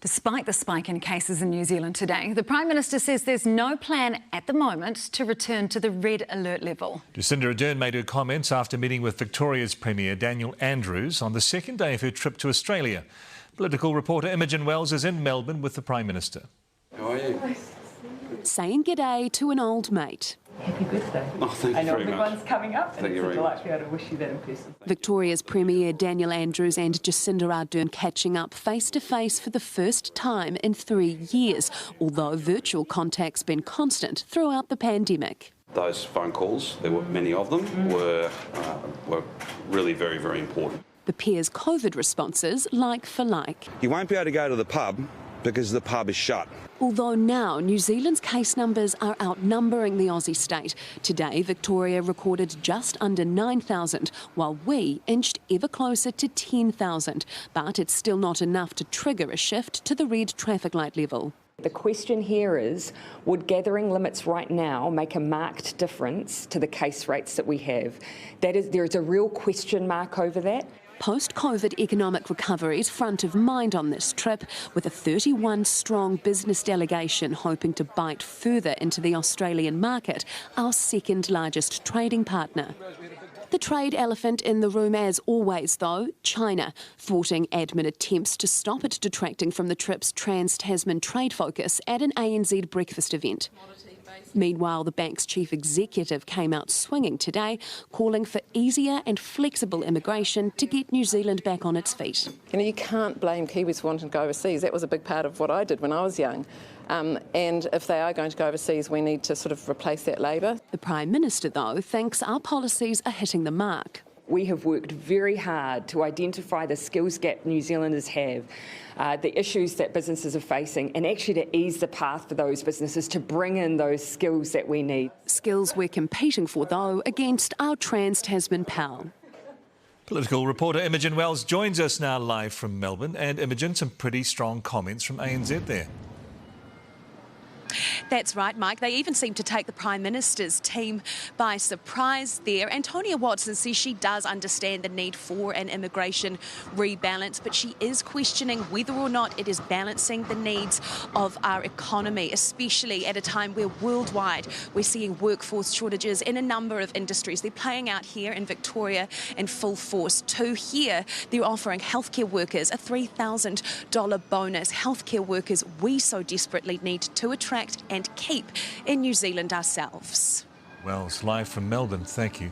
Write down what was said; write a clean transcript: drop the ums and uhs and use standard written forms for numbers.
Despite the spike in cases in New Zealand today, the Prime Minister says there's no plan at the moment to return to the red alert level. Jacinda Ardern made her comments after meeting with Victoria's Premier Daniel Andrews on the second day of her trip to Australia. Political reporter Imogen Wells is in Melbourne with the Prime Minister. How are you? Saying g'day to an old mate. Happy birthday. Oh, thank you very much. I know big one's coming up and Thank it's you a very delight much. to be able to wish you that in person. Victoria's Premier Daniel Andrews and Jacinda Ardern catching up face to face for the first time in 3 years, although virtual contact's been constant throughout the pandemic. Those phone calls, there were many of them, were really very, very important. The pair's COVID responses like for like. You won't be able to go to the pub because the pub is shut. Although now New Zealand's case numbers are outnumbering the Aussie state. Today, Victoria recorded just under 9,000, while we inched ever closer to 10,000. But it's still not enough to trigger a shift to the red traffic light level. The question here is, would gathering limits right now make a marked difference to the case rates that we have? There is a real question mark over that. Post-COVID economic recovery is front of mind on this trip, with a 31-strong business delegation hoping to bite further into the Australian market, our second largest trading partner. The trade elephant in the room, as always, though, China, thwarting admin attempts to stop it detracting from the trip's trans-Tasman trade focus at an ANZ breakfast event. Meanwhile, the bank's chief executive came out swinging today, calling for easier and flexible immigration to get New Zealand back on its feet. You can't blame Kiwis for wanting to go overseas. That was a big part of what I did when I was young. And if they are going to go overseas, we need to sort of replace that labour. The Prime Minister, though, thinks our policies are hitting the mark. We have worked very hard to identify the skills gap New Zealanders have, the issues that businesses are facing, and actually to ease the path for those businesses to bring in those skills that we need. Skills we're competing for, though, against our trans-Tasman pal. Political reporter Imogen Wells joins us now live from Melbourne. And Imogen, some pretty strong comments from ANZ there. That's right, Mike. They even seem to take the Prime Minister's team by surprise there. Antonia Watson says she does understand the need for an immigration rebalance, but she is questioning whether or not it is balancing the needs of our economy, especially at a time where worldwide we're seeing workforce shortages in a number of industries. They're playing out here in Victoria in full force too. Here, they're offering healthcare workers a $3,000 bonus. Healthcare workers we so desperately need to attract and keep in New Zealand ourselves. Wells, live from Melbourne, thank you.